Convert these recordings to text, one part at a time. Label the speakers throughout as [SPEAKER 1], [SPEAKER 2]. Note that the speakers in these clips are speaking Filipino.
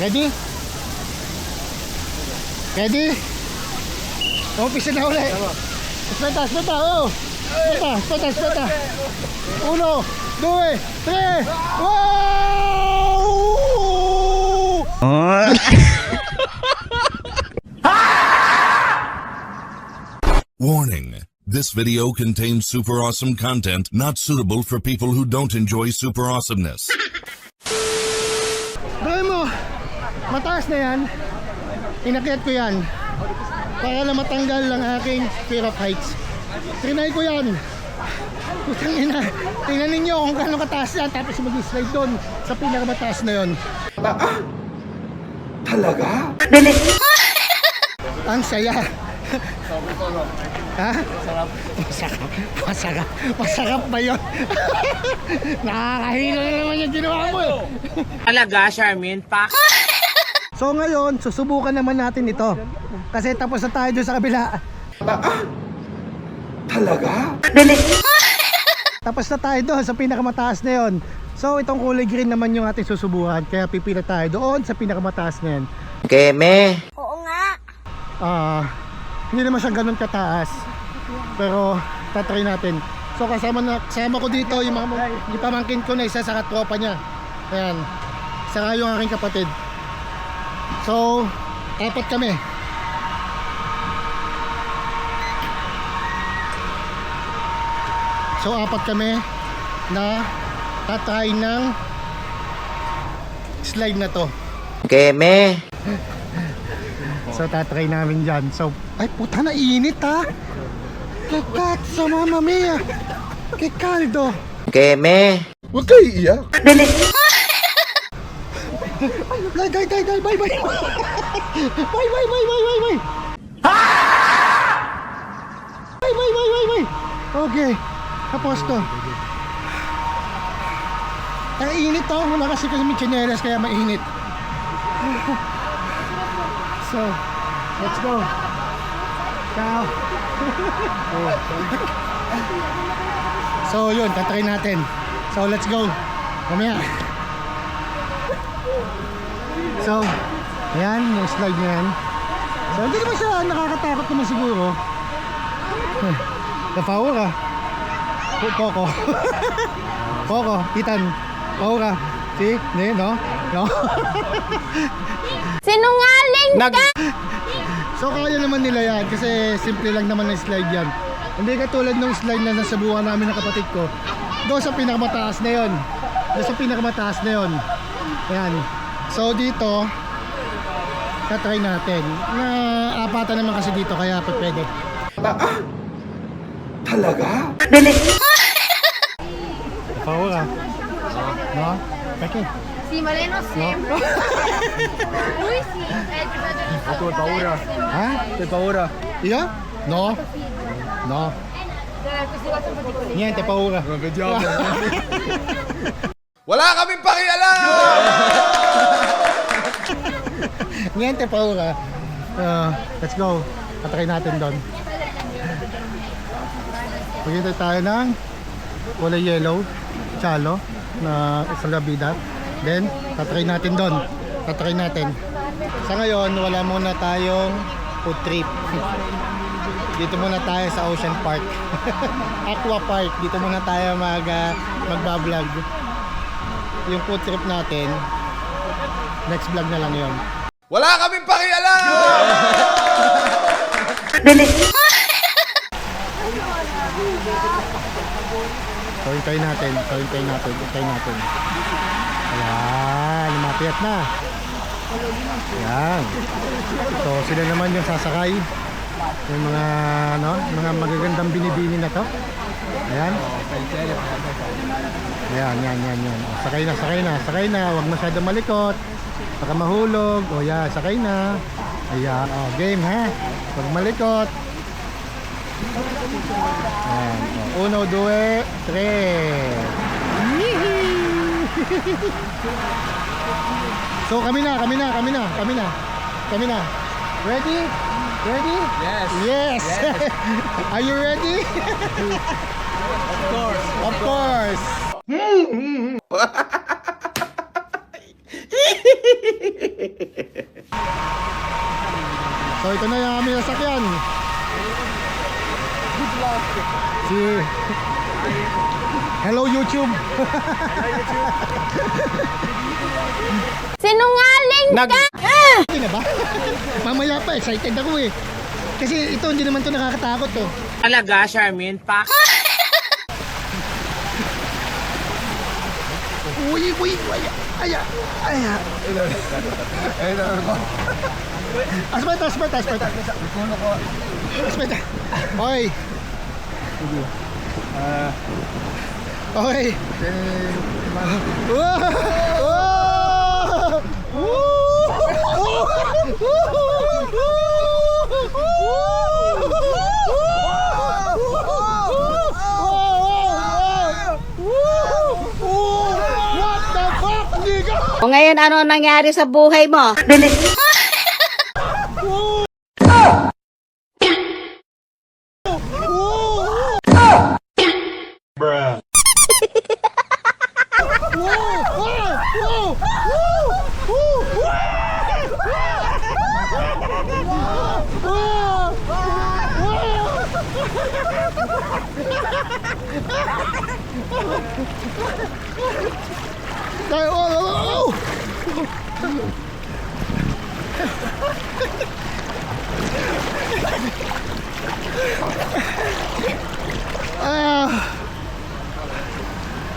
[SPEAKER 1] Ready? Ready? Umpisa na ulit. Espeta, espeta, oh. Espeta, espeta, espeta. 1, 2, 3. Wow!
[SPEAKER 2] Warning. This video contains super awesome content not suitable for people who don't enjoy super awesomeness.
[SPEAKER 1] Gawin mo, mataas na yan. Inakyat ko yan para na matanggal ang aking fear of heights. Trinay ko yan. Putang ina, tingnan ninyo kung gaano kataas yan. Tapos mag-slide doon sa pinakamataas na yon.
[SPEAKER 3] Talaga?
[SPEAKER 1] Ang saya. Ha? Masarap ba yun? Nakakahilo na naman yung ginawa mo eh.
[SPEAKER 4] Talaga, Charmin, pa?
[SPEAKER 1] So ngayon, susubukan naman natin ito. Kasi tapos na tayo doon sa kabila.
[SPEAKER 3] Talaga?
[SPEAKER 1] Tapos na tayo doon sa pinakamataas na yon. So itong kulay green naman yung ating susubukan. Kaya pipila tayo doon sa pinakamataas na yan.
[SPEAKER 3] Keme.
[SPEAKER 5] Oo nga.
[SPEAKER 1] Hindi naman siya ganun kataas. Pero tatry natin. So kasama ko dito yung pamangkin ko na isa sa katropa niya. Ayan. Saka yung aking kapatid. So, 4 kami. So, 4 kami na tatry ng slide na to.
[SPEAKER 3] Keme.
[SPEAKER 1] So, tatry namin dyan. So, ay puta na init ha. Kakat sa mama mia. Kay kaldo.
[SPEAKER 3] Keme.
[SPEAKER 6] Huwag kayo iiyak.
[SPEAKER 1] Bye, bye, bye, bye, bye, bye. Bye, bye, bye, bye, bye, bye. Bye, bye, bye, bye, bye. Okay. Tapos to. Ang init to. Wala kasi may chinelas kaya mainit. So, let's go. Ciao. So, yun. Tatry natin. So, let's go. Mamaya. So, ayan, yung slide na yan. So, hindi naman siya nakakatakot naman siguro. Napawa ka. Coco. Coco, Ethan. Pawa ka. See? Hindi, no? No?
[SPEAKER 5] Sinungaling ka!
[SPEAKER 1] So, kaya naman nila yan kasi simple lang naman ang slide yan. Hindi katulad ng slide na nasabuhan namin ng kapatid ko. Doon sa pinakamataas na yon. Doon sa pinakamataas na yon. Ayan. So dito tatry natin. Na apatan naman kasi dito kaya pwede.
[SPEAKER 3] Talaga?
[SPEAKER 1] Pawa ka. No? Okay.
[SPEAKER 5] Si Maleno sempre. Lui sì, è
[SPEAKER 6] Ho come paura.
[SPEAKER 1] Ha?
[SPEAKER 6] Hai paura?
[SPEAKER 1] Io? No. No.
[SPEAKER 5] questi quattro particolari.
[SPEAKER 1] Niente paura.
[SPEAKER 6] Vediamo. Wala kaming pakialam!
[SPEAKER 1] Niente paura. Let's go. Tatry natin doon. Pagkita tayo ng kulay yellow, chalo na isang gabida. Then, tatry natin doon. Tatry natin. Sa ngayon, wala muna tayong food trip. Dito muna tayo sa Ocean Park. Aqua Park. Dito muna tayo magbablog. Yung food trip natin, next vlog na lang yon.
[SPEAKER 6] Wala kaming pakialam!
[SPEAKER 1] So, hintayin natin. Hintayin natin. Ayan, lumapit na. Ayan. So, sila naman yung sasakay. Yung mga, mga magagandang binibini na to. Ayan. Yan. O, sakay na. Huwag masyadong malikot. Baka mahulog. O, yan, sakay na. Ayan. O, game, ha? Huwag malikot. Ayan. O, 1, 2, 3. So, kami na. Ready? Yes. Are you ready? Of course. So ito na yung aming sasakyan. Si Hello YouTube.
[SPEAKER 5] Sinungaling ka!
[SPEAKER 1] Hindi na ba? Mamaya pa, excited ako eh. Kasi ito hindi naman to nakakatakot to.
[SPEAKER 4] Talaga, Charmin, pak.
[SPEAKER 1] Uy, aya. Aspeto. Hoy. Hoy. What the fuck, nigga?
[SPEAKER 5] O ngayon, ano nangyari sa buhay mo?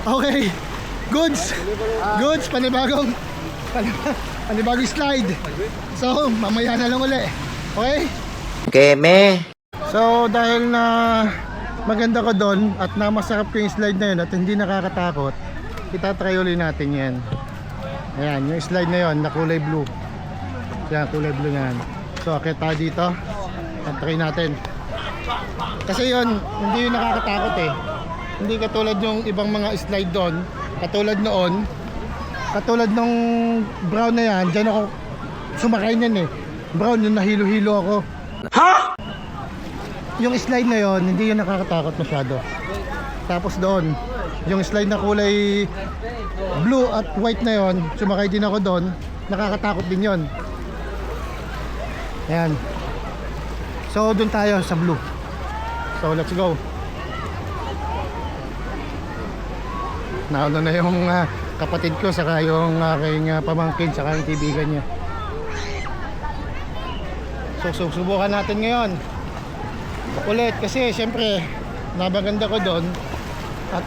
[SPEAKER 1] Okay. Goods, panibagong slide. So, mamaya na lang uli. Okay?
[SPEAKER 3] Keme.
[SPEAKER 1] So, dahil na maganda ko doon at na masarap ko yung slide na yun at hindi nakakatakot, itatry ulit natin yan. Ayan, yung slide na yun na kulay blue. Yan, kulay blue yan. So, akit tayo dito at try natin. Kasi yun, hindi yun nakakatakot eh. Hindi katulad yung ibang mga slide doon. Katulad noon, katulad nung brown na yan, dyan ako sumakay niyan eh. Brown, yung nahilo-hilo ako. Ha? Yung slide na yon, hindi yun nakakatakot masyado. Tapos doon, yung slide na kulay blue at white na yon, sumakay din ako doon, nakakatakot din yon. Ayan. So doon tayo sa blue. So let's go. Nauna na yung kapatid ko saka yung aking pamangkin saka yung kaibigan niya. So subukan natin ngayon ulit kasi syempre nabaganda ko doon at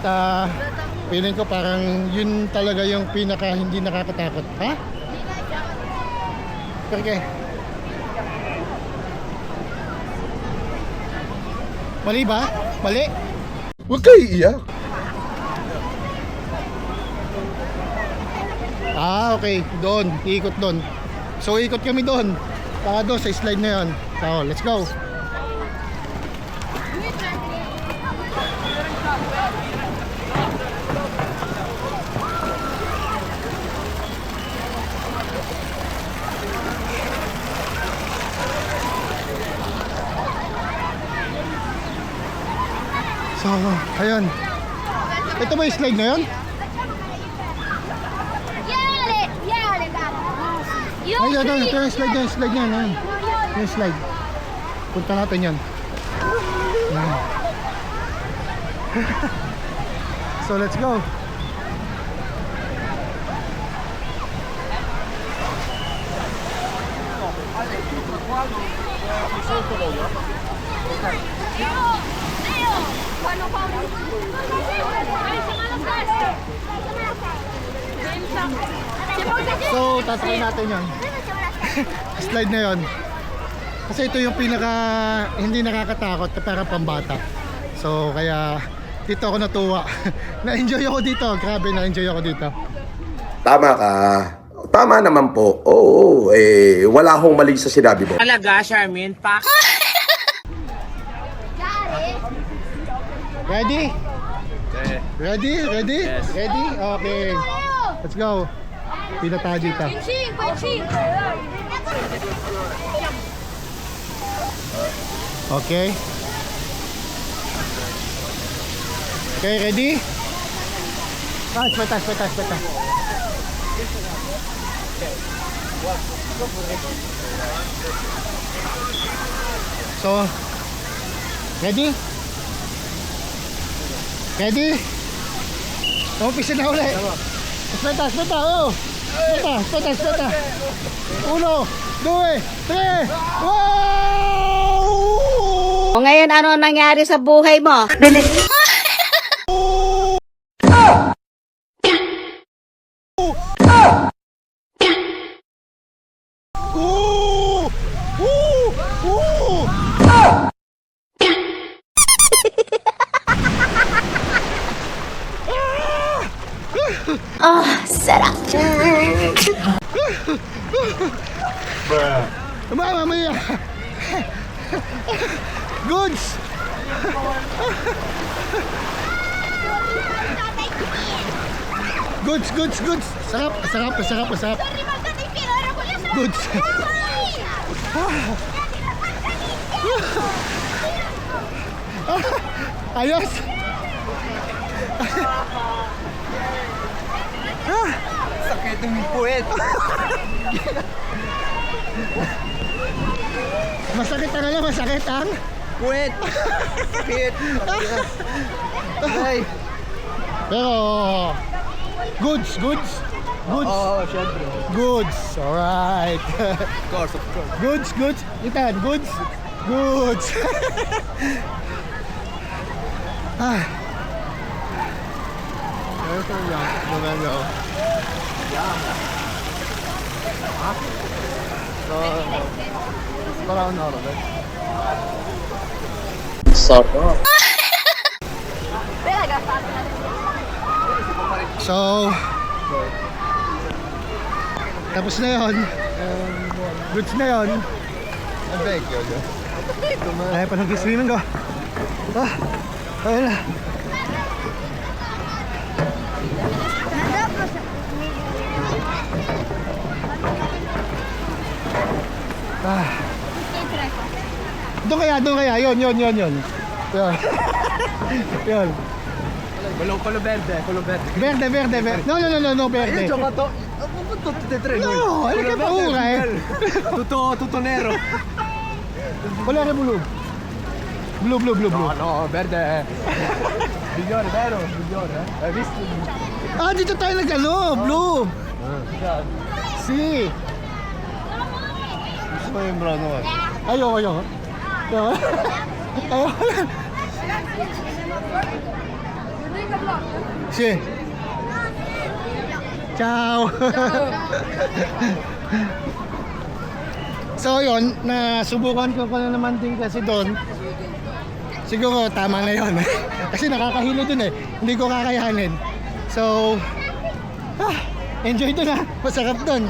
[SPEAKER 1] feeling ko parang yun talaga yung pinaka hindi nakakatakot. Ha? Okay. Mali ba? Mali?
[SPEAKER 6] Huwag kayo iiyak.
[SPEAKER 1] Okay. Doon. Iikot doon. So, ikot kami doon. Para doon sa slide na yun. So, let's go. So, ayun. Ito ba yung slide na yun? Ay, ito yung slide na, slide na yan. Yung slide. Punta natin yan. Yan. So, let's go. So, tatry natin yan. Slide na yon. Kasi ito yung pinaka hindi nakakatakot, para pambata. So, kaya dito ako natuwa. Na-enjoy ako dito. Grabe, na-enjoy ako dito.
[SPEAKER 7] Tama ka. Tama naman po. Oo, wala akong mali sa sinabi mo.
[SPEAKER 4] Talaga, Charmin, pak.
[SPEAKER 1] Ready? Ready? Ready? Ready? Okay. Let's go. Pila tayo dito. Okay. Okay, ready? Speta. So, ready? Ready? Umpisa na ulit. Speta, speta, oh! Speta, speta, speta. 1, 2, 3. Wow!
[SPEAKER 5] O ngayon, ano nangyari sa buhay mo?
[SPEAKER 1] Ooh! Ooh! Ooh!
[SPEAKER 5] Sarap.
[SPEAKER 1] Mamaya! Goods! Goods, goods, goods! Sarap, sarap, sarap, sarap. Goods! Ayos!
[SPEAKER 4] Sakit ng puwet.
[SPEAKER 1] Masakit ang ano, masakit ang?
[SPEAKER 4] Puwet. Sakit. Ay.
[SPEAKER 1] Pero, goods, goods, goods,
[SPEAKER 4] Syempre.
[SPEAKER 1] goods, alright.
[SPEAKER 4] Of course.
[SPEAKER 1] Goods, goods, itan, goods, goods. Ah. So, tapos na yon. Goods na yon. Ay, pa nag-swimming ko. Ayun na. Doon kaya, yon. Yon. Yon.
[SPEAKER 4] Color verde.
[SPEAKER 1] Verde. No, verde.
[SPEAKER 4] to.
[SPEAKER 1] No, halika pa ura eh.
[SPEAKER 4] Tutonero.
[SPEAKER 1] Wala na blue. Blue.
[SPEAKER 4] No, verde. Migliore, vero? Migliore, Hai visto?
[SPEAKER 1] Ah, dito tayo nag-ano, blue. Si.
[SPEAKER 6] Gusto mo yung brown one?
[SPEAKER 1] Ayoko. Si. Ciao. So yun, nasubukan ko na naman din kasi doon. Siguro tama na yun. Kasi nakakahilo dun eh. Hindi ko kakayanin. So, enjoy dun ha. Masarap dun.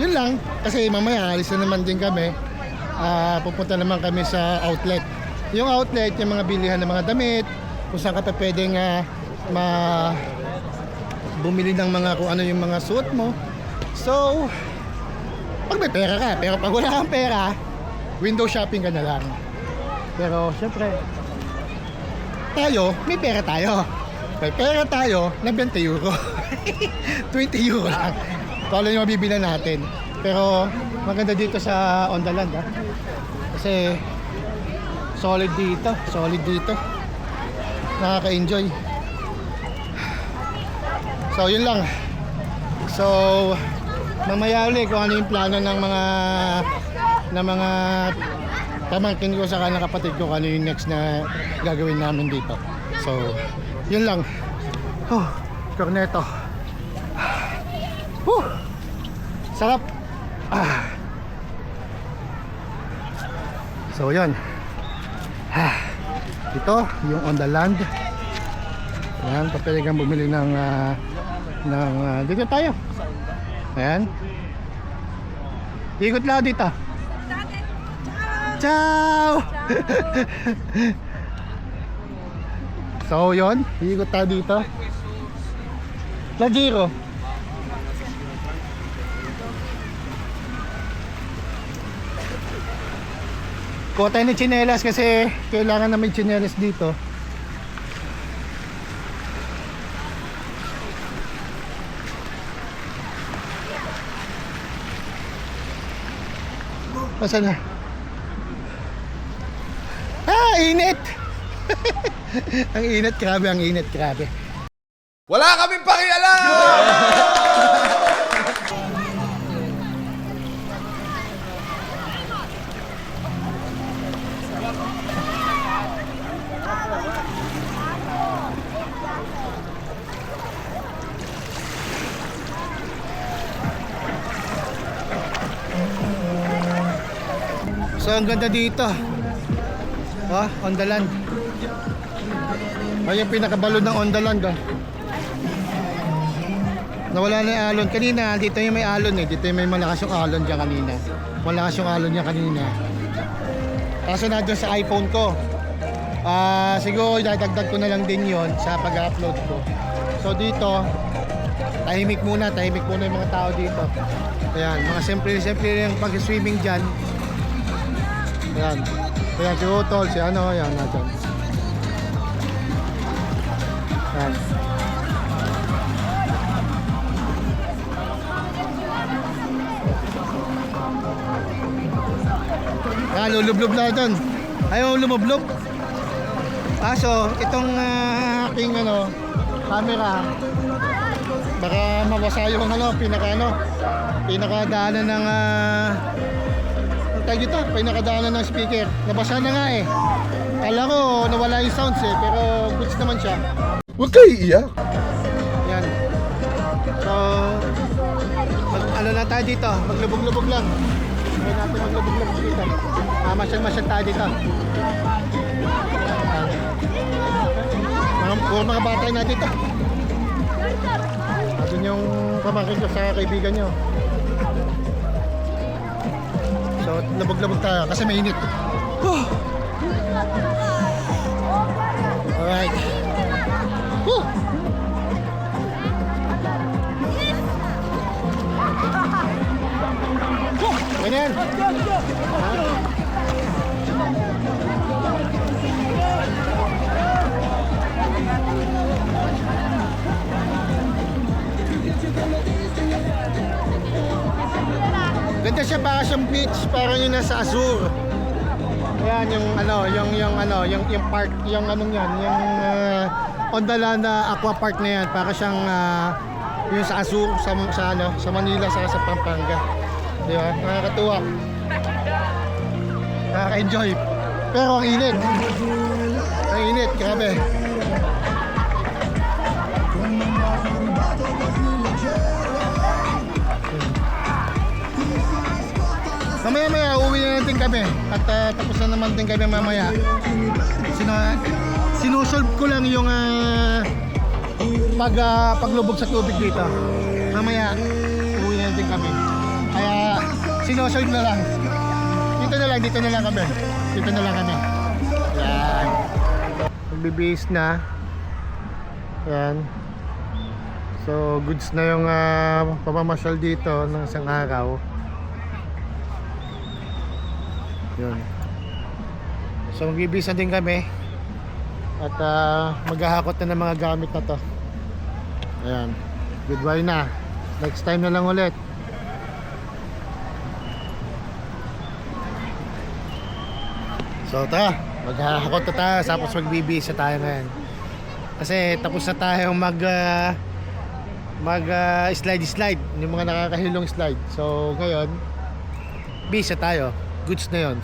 [SPEAKER 1] Yun lang. Kasi mamaya alis na naman din kami. Pupunta naman kami sa outlet. Yung outlet, yung mga bilihan ng mga damit. Kung saan ka pa pwedeng bumili ng mga kung ano yung mga suot mo. So, pag may pera ka. Pero pag wala kang pera, window shopping ka na lang. Pero syempre, tayo, may pera tayo. May pera tayo na 20 euro. 20 euro lang. Kung ano yung mabibila natin. Pero maganda dito sa On The Land ha. Kasi solid dito. Nakaka-enjoy. So yun lang. So mamaya ulit kung ano yung plano ng mga pamangkin ko sa kanang kapatid ko, ano yung next na gagawin namin dito. So yun lang. Corneto. Sarap. So yun. Ito yung On The Land. Ayan, papili kang bumili ng dito tayo. Ayan. Ikot lang dito. Ciao! So yun, ikot tayo dito. La Giro. Kuha tayo ng tsinelas kasi kailangan na may tsinelas dito. Nasaan na? Ah, init! Ang init, grabe, ang init, grabe.
[SPEAKER 6] Wala kaming pakialam!
[SPEAKER 1] So ang ganda dito. Oh, on the land. Ay, yung pinakabalon ng on the land, oh. Nawala na yung alon. Kanina, dito yung may alon eh. Dito yung may malakas yung alon dyan kanina. Malakas yung alon niya kanina. Kaso na dyan sa iPhone ko. Siguro dadagdag ko na lang din yon sa pag-upload ko. So dito, tahimik muna yung mga tao dito. Ayan, mga simple yung pag-swimming dyan. Ayan. Ayan si Utol, si ano, ayan natin. Ayan. Ayan, lulublob na doon. Ayaw lumublob. So itong aking ano, camera, baka mawasa yung pinakadaanan ng tag ito, pinakadaanan ng speaker. Nabasa na nga eh. Kala ko nawala yung sounds eh, pero goods naman siya.
[SPEAKER 6] Huwag kayo iiyak.
[SPEAKER 1] Yan. So, ano na tayo dito? Maglubog-lubog lang. Hindi natin maglubog-lubog dito. Masyal-masyal tayo dito. Puro mga bata na dito. At yun yung pamangkin ko sa kaibigan nyo. So, labog-labog tayo kasi mainit. Alright. Woo! Ganyan. Ganda siya, para siyang beach, parang yung nasa Azure. Ayan yung yung park, yung anong yan, yung on the land aqua park na yan, para siyang yung sa Azure sa Manila sa Pampanga. Di ba? Nakakatuwa. Nakaka-enjoy. Pero ang init. Ang init, grabe. Mamaya uwi na natin kami at tapos na naman din kami mamaya. Sinusolve ko lang yung paglubog sa tubig dito. Mamaya uwi na natin kami. Kaya sinusolve na lang. Dito na lang kami. Yan. Magbibihis na. Yan. So goods na yung pamamasyal dito ng isang araw. Yun. So magbibisan din kami at maghahakot na ng mga gamit na to. Ayan. Goodbye na. Next time na lang ulit. So tara, maghahakot na tayo tapos magbibisa tayo ngayon. Kasi tapos na tayo slide yung mga nakakahilong slide. So ngayon bisa tayo. Goods na yun.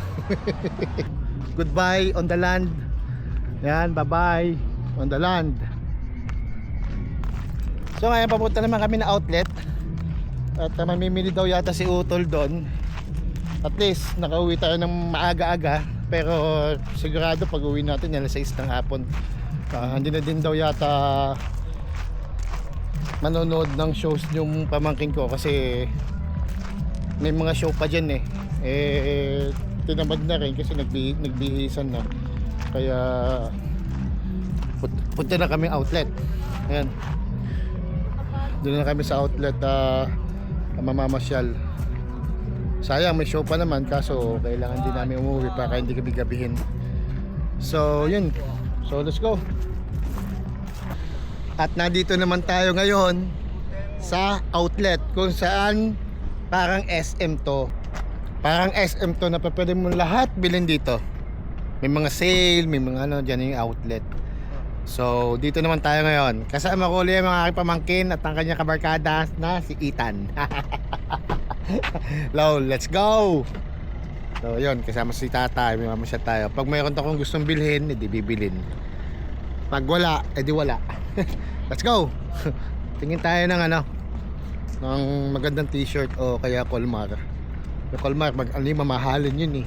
[SPEAKER 1] Goodbye on the land. Yan, bye-bye on the land. So ngayon papunta naman kami na outlet. At mamimili daw yata si Utol doon. At least nakauwi tayo ng maaga-aga. Pero sigurado pag uwi natin alas 6 ng hapon. Hindi na din daw yata manonood ng shows yung pamangkin ko. Kasi may mga show pa dyan tinamad na rin kasi nagbihisan na. Kaya punta na kami outlet. Ayan, doon na kami sa outlet mamamasyal. Sayang may show pa naman, kaso kailangan din namin umuwi para hindi kami gabihin. So yun, so let's go. At nandito naman tayo ngayon sa outlet kung saan parang SM to. Parang SM to na pwede mo lahat bilhin dito. May mga sale, may mga ano, dyan yung outlet. So, dito naman tayo ngayon. Kasama ko ulit ang mga aking pamangkin at ang kanyang kabarkada na si Ethan. Lol, let's go! So, yun, kasama si tatay, may mamasyal tayo. Pag mayroon akong gustong bilhin, edi bibilin. Pag wala, edi wala. Let's go! Tingin tayo ng ano, ng magandang t-shirt o kaya Colmar. Yung Colmar, mamahalin yun eh.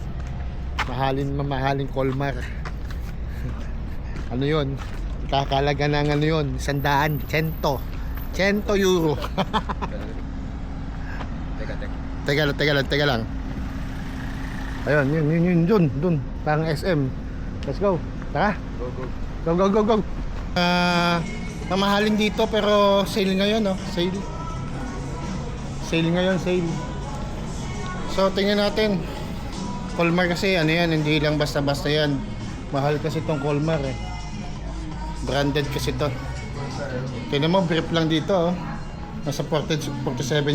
[SPEAKER 1] Mamahalin Colmar. Ano yun? Kakalaga ng ano yun, 100, 100 euro. Teka lang. Ayun, yun, dun. Parang SM. Let's go. Tara. Go. Mamahalin dito pero sale ngayon, no? Sale ngayon. So, tingnan natin. Colmar kasi, ano yan, hindi lang basta-basta yan. Mahal kasi itong Colmar eh. Branded kasi ito. Tingnan mo, brief lang dito, oh. Nasa 47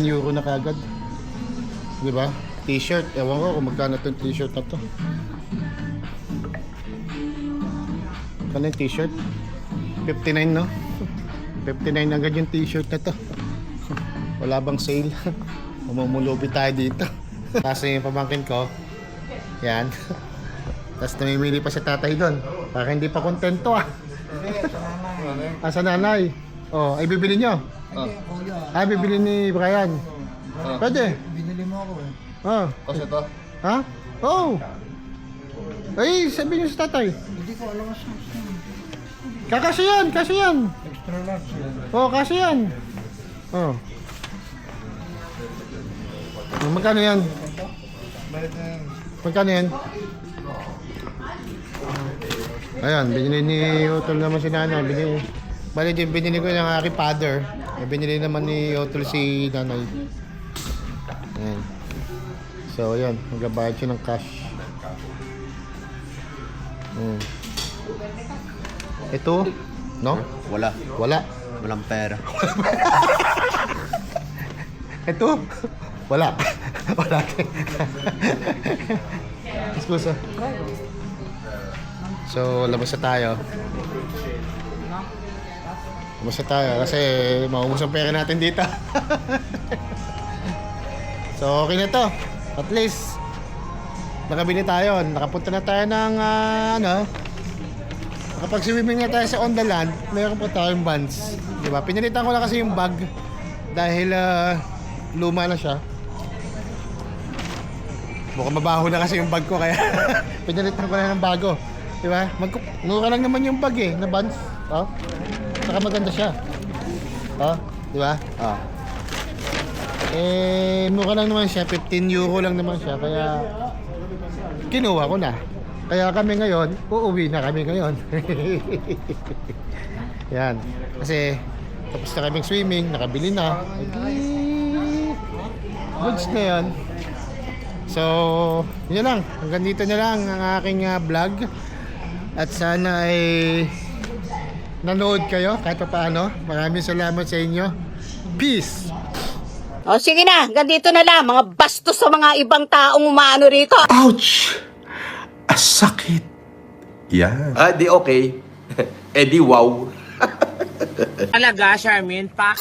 [SPEAKER 1] euro na kagad. Diba? T-shirt, ewan ko kung magkano itong t-shirt na to. Kano yung t-shirt? 59, no? 59 agad yung t-shirt na to. Wala bang sale? Mamumulubi tayo dito. Kasi yung pamangkin ko, yan. Tapos namimili pa si tatay doon. Para hindi pa kontento ah. Sa nanay. Oh, ay bibili nyo? Ah, bibili ni Brian. Pwede.
[SPEAKER 4] Binili mo ako eh.
[SPEAKER 1] Ah.
[SPEAKER 6] Kasi ito.
[SPEAKER 1] Ha? Oh. Ay, sabi niyo sa tatay.
[SPEAKER 4] Hindi ko alam siya.
[SPEAKER 1] Kasi yan.
[SPEAKER 4] Extra large yan.
[SPEAKER 1] Oh, kasi yan. Oh. Magkano yan? Magkano yan? Ayan, binili ni Otol naman si nanay. Binili ko yung aking father. Binili naman ni Otol si nanay. Ayan. So, ayan. Magbabayad siya ng cash. Ito, no?
[SPEAKER 3] Wala. Walang pera.
[SPEAKER 1] Ito, wala. Wala. Excuse. So, labas na tayo. Kasi maubos ang pera natin dito. So, okay na to. At least, nakabili tayo. Nakapunta na tayo ng, nakapag-swimming na tayo sa on the land. Mayroon pa tayong bands. Diba? Pinalitan ko na kasi yung bag. Dahil, luma na siya. Mukhang mabaho na kasi yung bag ko. Kaya, pinalitan ko na ng bago. Diba? Mura lang naman yung bag eh, na bands. Oh. Saka maganda siya. Oh, diba? Oh. Mura lang naman siya, 15 euro lang naman siya. Kaya, kinuha ko na. Kaya kami ngayon, uuwi na kami ngayon. Yan. Kasi, tapos na kaming swimming, nakabili na. Goods na yan. So, yun lang. Hanggang dito na lang ang aking vlog. At sana ay nanood kayo kahit pa paano. Maraming salamat sa inyo. Peace!
[SPEAKER 5] O sige na, ganito na lang. Mga bastos sa mga ibang taong umano rito.
[SPEAKER 7] Ouch! Asakit. Yan.
[SPEAKER 3] Ah, di okay. Eh di wow.
[SPEAKER 8] Talaga, Charmin, pa?